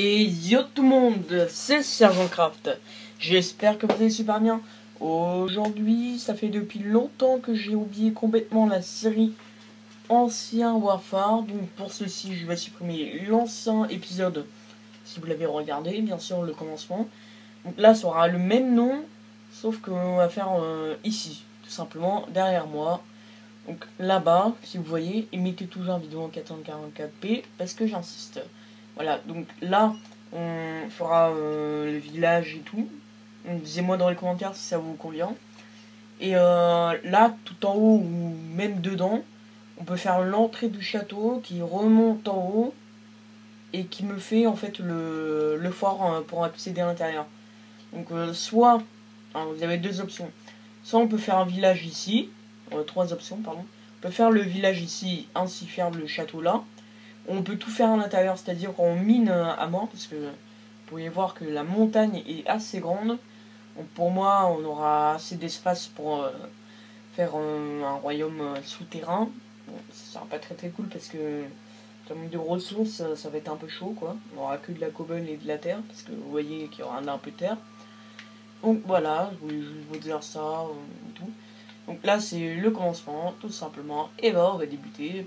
Et yo tout le monde, c'est SergentCraft. J'espère que vous allez super bien. Aujourd'hui, ça fait depuis longtemps que j'ai oublié complètement la série Ancien Warfare. Donc pour ceci, je vais supprimer l'ancien épisode, si vous l'avez regardé, bien sûr, le commencement. Donc là, ça aura le même nom, sauf qu'on va faire ici, tout simplement, derrière moi. Donc là-bas, si vous voyez, et mettez toujours en vidéo en 444p, parce que j'insiste. Voilà, donc là, on fera le village et tout. Dites-moi dans les commentaires si ça vous convient. Et là, tout en haut, ou même dedans, on peut faire l'entrée du château qui remonte en haut et qui me fait en fait le fort pour accéder à l'intérieur. Donc soit, alors, vous avez deux options. Soit on peut faire un village ici, trois options, pardon. On peut faire le village ici, ainsi faire le château là. On peut tout faire à l'intérieur, c'est-à-dire qu'on mine à mort, parce que vous pouvez voir que la montagne est assez grande. Donc pour moi, on aura assez d'espace pour faire un royaume souterrain. Bon, ça sera pas très très cool parce que en termes de ressources, ça va être un peu chaud quoi. On aura que de la cobble et de la terre, parce que vous voyez qu'il y aura un peu de terre. Donc voilà, je voulais juste vous dire ça et tout. Donc là c'est le commencement, tout simplement. Et bah on va débuter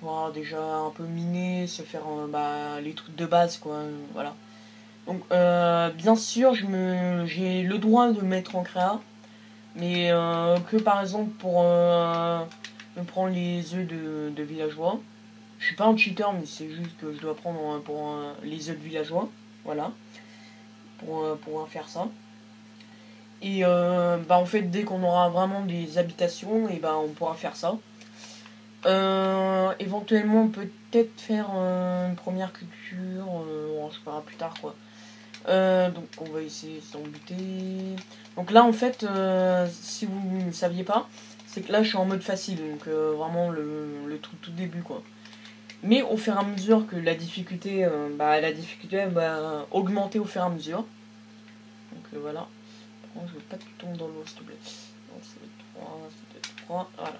voilà, déjà un peu miner, se faire les trucs de base quoi, voilà. Donc bien sûr j'ai le droit de mettre en créa, mais que par exemple pour me prendre les œufs de villageois. Je suis pas un cheater, mais c'est juste que je dois prendre pour les œufs de villageois, voilà, pour pouvoir faire ça. Et en fait dès qu'on aura vraiment des habitations, et on pourra faire ça. Éventuellement peut-être faire une première culture, on se fera plus tard quoi. Donc on va essayer sans buter. Donc là en fait, si vous ne saviez pas, c'est que là je suis en mode facile, donc vraiment le tout début quoi. Mais au fur et à mesure que la difficulté va augmenter au fur et à mesure. Donc voilà. Par contre, je veux pas que tu tombes dans l'eau s'il te plaît. Donc c'est 3, c'est 3, voilà.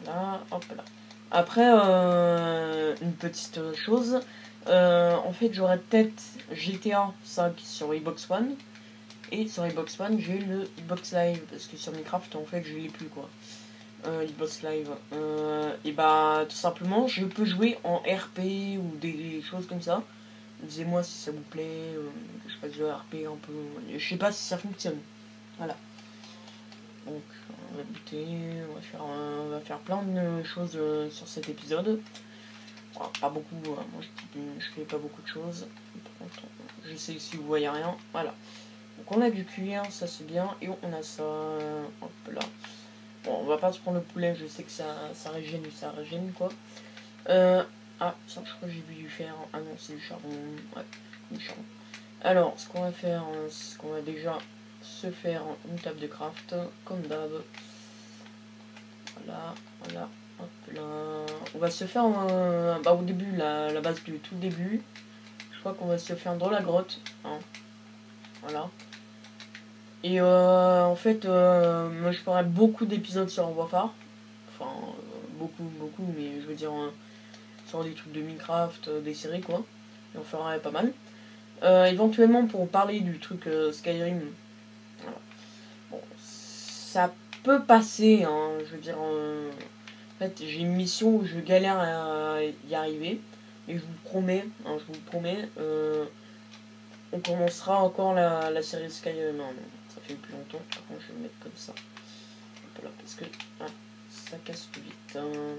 Voilà, hop là. Après, une petite chose. En fait, j'aurais peut-être GTA 5 sur Xbox One. Et sur Xbox One, j'ai le Xbox Live. Parce que sur Minecraft, en fait, je l'ai plus quoi. Xbox Live. Et tout simplement, je peux jouer en RP ou des choses comme ça. Disez-moi si ça vous plaît, que je fasse du RP un peu. Je sais pas si ça fonctionne. Voilà. Donc on va buter, on va faire plein de choses sur cet épisode. Bon, pas beaucoup, moi je fais pas beaucoup de choses. Par contre, je sais si vous voyez rien. Voilà. Donc on a du cuir, ça c'est bien. Et on a ça. Hop là. Bon, on va pas se prendre le poulet, je sais que ça régène quoi. Ça je crois que j'ai vu du fer. Ah non, c'est du charbon. Ouais, du charbon. Alors, ce qu'on va faire, c'est qu'on va déjà se faire une table de craft, comme d'hab. Voilà, voilà, hop là. On va se faire au début, la base du tout début. Je crois qu'on va se faire dans la grotte. Hein. Voilà. Et en fait, moi je ferai beaucoup d'épisodes sur Warfare. Enfin, beaucoup, mais je veux dire sur des trucs de Minecraft, des séries quoi. Et on fera pas mal. Éventuellement pour parler du truc Skyrim. Voilà. Bon, ça peut passer, hein, je veux dire. En fait, j'ai une mission où je galère à y arriver. Et je vous promets, on commencera encore la série Skyrim. Non, ça fait plus longtemps. Par contre, je vais le mettre comme ça. Hop là, parce que ça casse plus vite. Hein.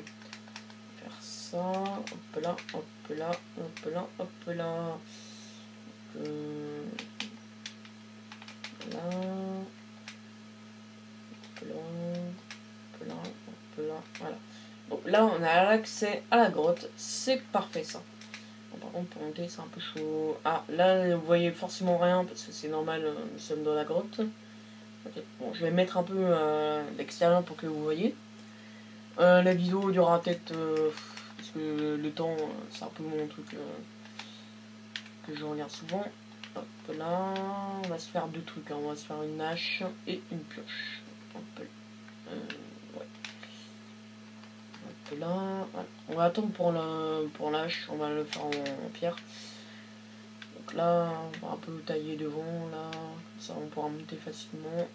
Faire ça. Hop là, hop là, hop là, hop là. Là. Voilà. Donc là, on a l'accès à la grotte. C'est parfait ça. Bon, par contre, pour monter, c'est un peu chaud. Ah, là, vous voyez forcément rien parce que c'est normal, nous sommes dans la grotte. Okay. Bon, je vais mettre un peu l'extérieur pour que vous voyez. La vidéo durera peut-être. Parce que le temps, c'est un peu mon truc que je regarde souvent. Hop là, on va se faire deux trucs. Hein. On va se faire une hache et une pioche. Hop, ouais. là, voilà. On va attendre pour l'âche, on va le faire en pierre. Donc là, on va un peu tailler devant, là, comme ça on pourra monter facilement.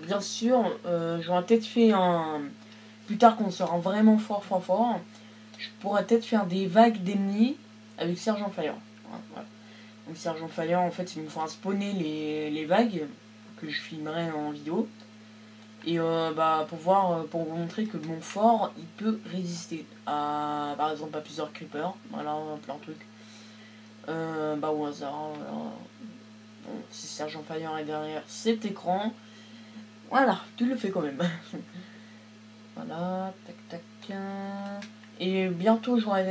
Bien sûr, j'aurais peut-être fait un... Plus tard, quand on sera vraiment fort, je pourrais peut-être faire des vagues d'ennemis avec Sergent Fire. Voilà. Donc Sergent Fire, en fait, il me fera spawner les vagues que je filmerai en vidéo. Et pour vous montrer que mon fort, il peut résister à, par exemple, à plusieurs creepers. Voilà, plein de trucs. Au hasard, voilà. Bon, si Sergent Fire est derrière cet écran, voilà, tu le fais quand même. Voilà, tac tac. Et bientôt j'aurai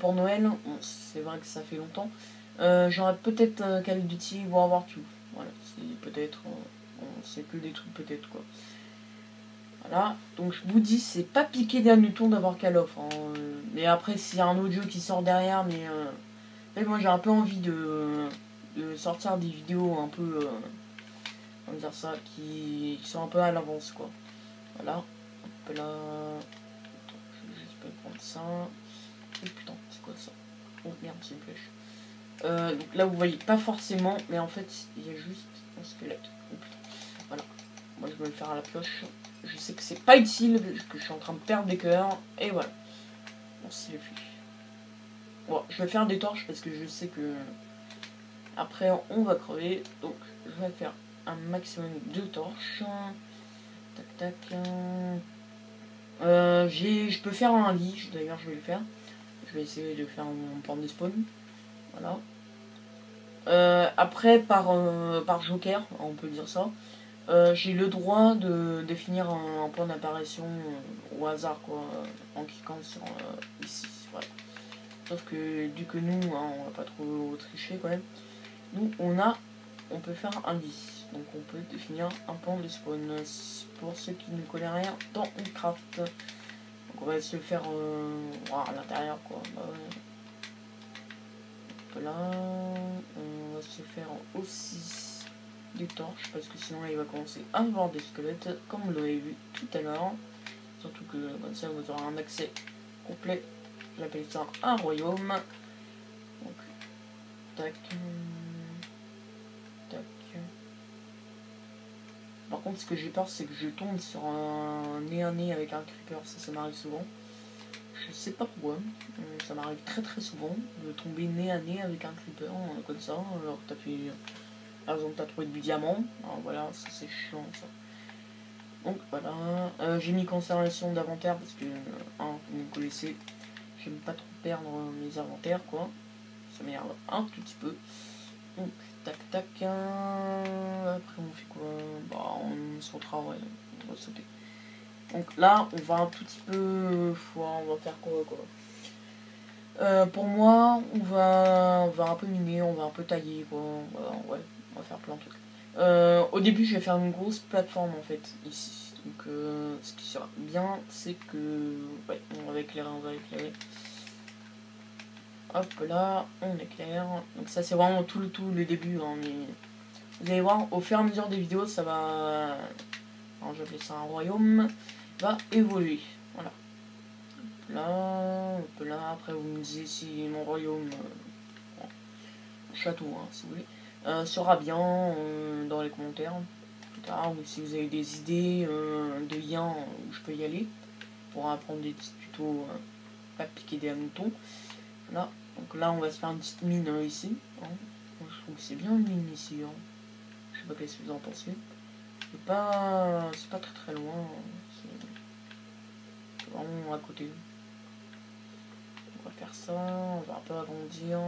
pour Noël, bon, c'est vrai que ça fait longtemps, j'aurai peut-être Call of Duty World War II. Voilà, c'est peut-être, c'est que des trucs peut-être quoi. Voilà, donc je vous dis, c'est pas piqué des hannetons d'avoir Call of. Hein. Mais après, s'il y a un autre jeu qui sort derrière, mais moi j'ai un peu envie de sortir des vidéos un peu, comment dire ça, qui sont un peu à l'avance quoi. Voilà, hop là. Je peux prendre ça. Oh putain, c'est quoi ça? Oh merde, c'est une flèche. Donc là, vous voyez pas forcément, mais en fait, il y a juste un squelette. Oh putain. Voilà. Moi, je vais le faire à la pioche. Je sais que c'est pas utile, que je suis en train de perdre des cœurs. Et voilà. Bon, c'est le fui. Bon, je vais faire des torches parce que je sais que après, on va crever. Donc, je vais faire un maximum de torches. Tac, tac. Je peux faire un lit, d'ailleurs, je vais le faire. Je vais essayer de faire mon point de spawn. Voilà. Après, par joker, on peut dire ça, j'ai le droit de définir un point d'apparition au hasard, quoi, en cliquant sur ici. Voilà. Sauf que, du que nous, hein, on va pas trop tricher quand même, nous, on peut faire un lit. Donc, on peut définir un point de spawn. Pour ceux qui ne connaissent rien dans Minecraft. Donc, on va se le faire à l'intérieur, quoi. Bah, ouais. Là, on va se faire aussi des torches parce que sinon il va commencer à avoir des squelettes comme vous l'avez vu tout à l'heure. Surtout que comme ça vous aurez un accès complet. J'appelle ça un royaume. Donc, tac, tac. Par contre, ce que j'ai peur, c'est que je tombe sur un nez à nez avec un creeper. Ça m'arrive souvent. Je sais pas pourquoi. Ça m'arrive très très souvent de tomber nez à nez avec un creeper comme ça. Alors t'as fait. Par exemple, t'as trouvé du diamant. Alors voilà, ça c'est chiant ça. Donc voilà. J'ai mis conservation d'inventaire parce que, vous me connaissez, j'aime pas trop perdre mes inventaires quoi. Ça m'énerve un tout petit peu. Donc, tac tac. Après, on fait quoi? Bah, on sautera, ouais. On va sauter. Donc là, on va un tout petit peu. On va faire quoi pour moi, on va un peu miner, on va un peu tailler quoi. Ouais, on va faire plein de trucs. Au début, je vais faire une grosse plateforme en fait, ici. Donc, ce qui sera bien, c'est que. Ouais, on va éclairer. Hop là, on éclaire. Donc, ça, c'est vraiment tout le début. Hein, mais vous allez voir, au fur et à mesure des vidéos, ça va. Alors, je vais appeler ça un royaume. Va évoluer. Voilà. Là, après, vous me disiez si mon royaume. Château, hein, si vous voulez, sera bien dans les commentaires plus tard, ou si vous avez des idées de liens où je peux y aller pour apprendre des petits tutos, pas piquer des hannetons. Voilà, donc là on va se faire une petite mine ici. Hein. Moi, je trouve que c'est bien une mine ici. Hein. Je sais pas qu'est-ce que vous en pensez. C'est pas très très loin. Hein. C'est vraiment à côté. On va faire ça, on va un peu agrandir.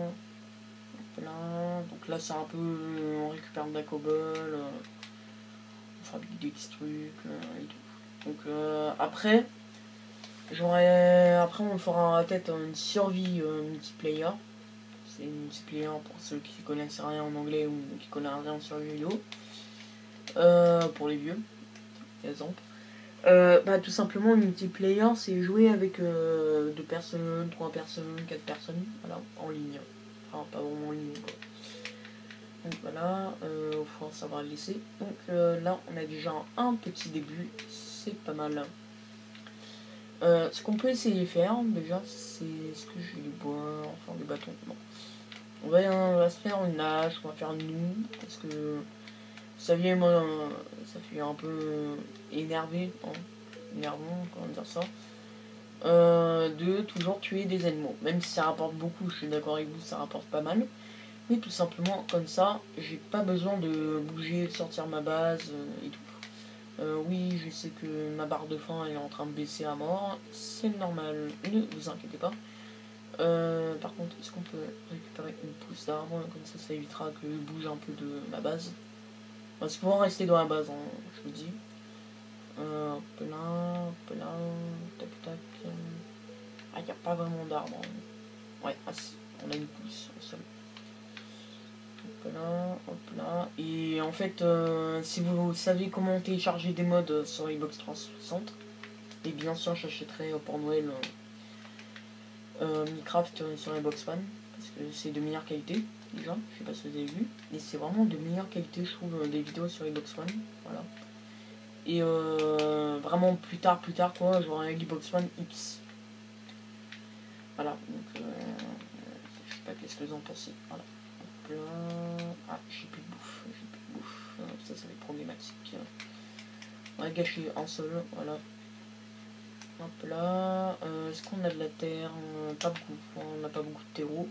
Là. Donc là c'est un peu on récupère de la cobble, on fabrique des petits trucs et tout. Donc après on fera peut-être une survie multiplayer. C'est une multiplayer pour ceux qui connaissent rien en anglais ou qui connaissent rien sur les vidéos. Pour les vieux, par exemple. Tout simplement multiplayer c'est jouer avec 2 personnes, 3 personnes, 4 personnes, voilà, en ligne. Enfin pas vraiment en ligne quoi. Donc voilà, au fond ça va le laisser. Donc là on a déjà un petit début, c'est pas mal. Ce qu'on peut essayer de faire, déjà, c'est... Est-ce que j'ai du bois, enfin des bâtons? Bon. On va se faire une hache, on va faire nous, parce que... Vous saviez, moi, ça fait un peu énervé, hein, énervant, comment dire ça, de toujours tuer des animaux. Même si ça rapporte beaucoup, je suis d'accord avec vous, ça rapporte pas mal. Mais tout simplement, comme ça, j'ai pas besoin de bouger, de sortir ma base et tout. Oui, je sais que ma barre de faim est en train de baisser à mort, c'est normal, ne vous inquiétez pas. Par contre, est-ce qu'on peut récupérer une pousse d'arbre? Comme ça évitera que je bouge un peu de ma base. On va souvent rester dans la base, hein, je vous dis. Hop là, tac tac. Ah, il n'y a pas vraiment d'arbre. Hein. Ouais, ah si, on a une pousse au sol. Hop là. Et en fait, si vous savez comment télécharger des mods sur Xbox 360, et bien sûr, j'achèterai pour Noël Minecraft sur Xbox One, parce que c'est de meilleure qualité, déjà, je sais pas si vous avez vu, et c'est vraiment de meilleure qualité, je trouve, des vidéos sur Xbox One, voilà. Et vraiment plus tard quoi, j'aurai un Xbox One X. Voilà, donc je sais pas qu'est-ce que vous en pensez. Voilà. Hop là. Ah, j'ai plus de bouffe, ça va être problématique. On va gâcher un seul, voilà. Hop là. Est-ce qu'on a de la terre? Pas beaucoup, on n'a pas beaucoup de terreau.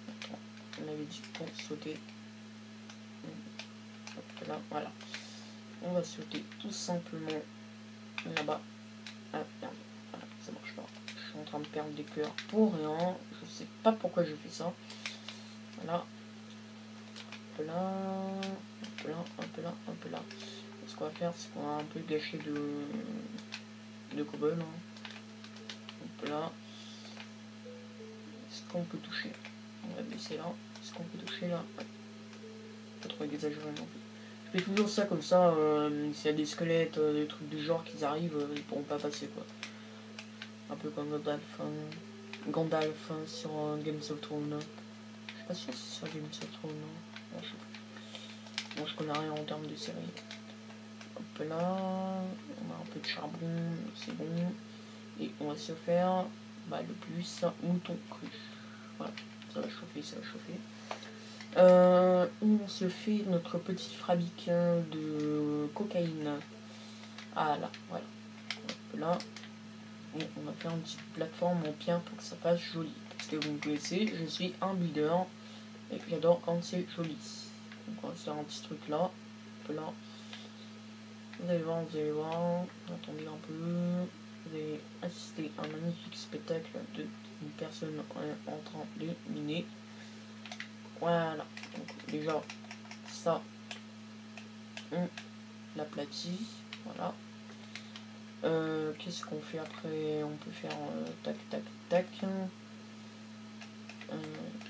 Attends, on avait dit pour sauter. Hop là, voilà. On va sauter tout simplement là-bas. Ah, merde. Voilà, ça marche pas. Je suis en train de perdre des cœurs pour rien. Je sais pas pourquoi je fais ça. Voilà. Hop là. Hop là, hop là, hop là. Ce qu'on va faire, c'est qu'on va un peu gâcher de cobble. Hein. Hop là. Est-ce qu'on peut toucher? On va baisser là. Est-ce qu'on peut toucher là? Ouais. Pas trop exagéré non plus. Je fais toujours ça comme ça. S'il y a des squelettes, des trucs du genre qui arrivent, ils pourront pas passer quoi. Un peu comme Gandalf sur Games of Thrones. Je suis pas sûr si c'est sur Games of Thrones. Bon, je sais pas. Bon, je connais rien en termes de série. Hop là, on a un peu de charbon, c'est bon. Et on va se faire le plus mouton cru. Voilà, ça va chauffer, ça va chauffer. On se fait notre petit fabrique de cocaïne. Ah là, voilà. Hop là. Et on va faire une petite plateforme en pierre pour que ça fasse joli. Parce que vous me connaissez, je suis un builder et j'adore quand c'est joli. Donc on va faire un petit truc là. Hop là. Vous allez voir, attendez un peu. Vous allez assister à un magnifique spectacle d'une personne en train de miner. Voilà. Donc déjà, ça, on l'aplatit. Voilà. Qu'est-ce qu'on fait après? On peut faire tac, tac, tac.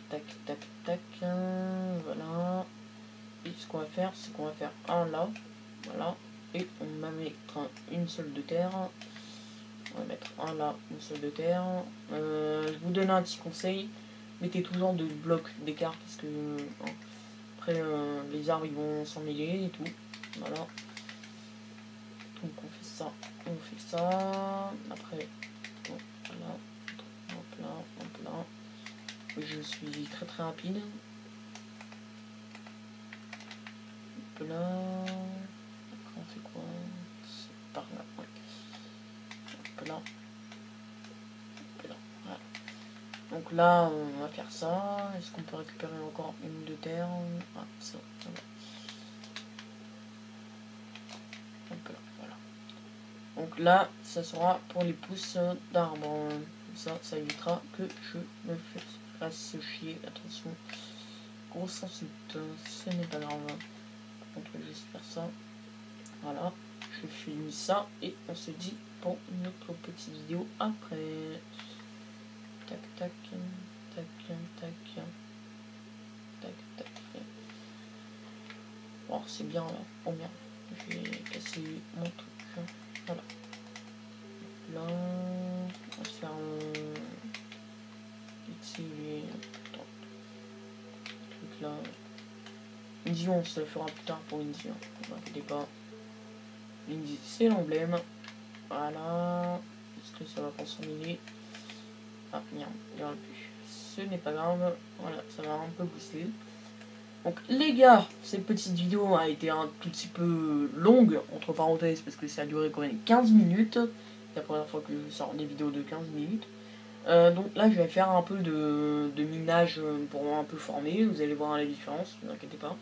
Tac, tac, tac. Voilà. Et ce qu'on va faire, c'est qu'on va faire un là. Voilà. Et on va mettre une seule de terre. On va mettre un là, une seule de terre. Je vous donne un petit conseil. Mettez toujours de blocs d'écart parce que après les arbres ils vont s'en mêler et tout. Voilà. Donc on fait ça. On fait ça. Après, bon, voilà. Hop là, hop là. Je suis très très rapide. Hop là. Après on fait quoi? C'est par là. Ouais. Hop là. Hop là. Voilà. Donc là, on va faire ça. Est-ce qu'on peut récupérer encore une de terre? Ah, ça va. Hop là, voilà. Donc là, ça sera pour les pousses d'arbres. Ça évitera que je me fasse chier. Attention, grosse insulte, ce n'est pas grave. On peut juste faire ça. Voilà, je finis ça et on se dit pour notre petite vidéo après. Tac, tac, tac, tac, tac, tac. Bon, c'est bien là. Oh merde, je vais casser mon truc. Voilà. Là, on va se faire ici les trucs là. Indy, on se le fera plus tard pour Indy. Ne vous inquiétez pas. Indy, c'est l'emblème. Voilà. parce que ça va pas s'ennuyer. Ah merde, il n'y aura plus. Ce n'est pas grave, voilà, ça va un peu booster. Donc les gars, cette petite vidéo a été un tout petit peu longue, entre parenthèses, parce que ça a duré quand même 15 minutes. C'est la première fois que je sors des vidéos de 15 minutes. Donc là, je vais faire un peu de minage pour un peu former. Vous allez voir la différence, ne vous inquiétez pas.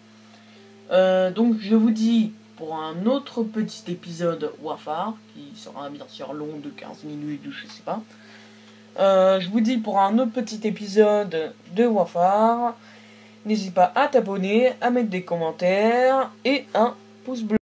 Donc je vous dis pour un autre petit épisode Wafar, qui sera bien sûr long de 15 minutes, je sais pas. Je vous dis pour un autre petit épisode de Wafar. N'hésite pas à t'abonner, à mettre des commentaires et un pouce bleu.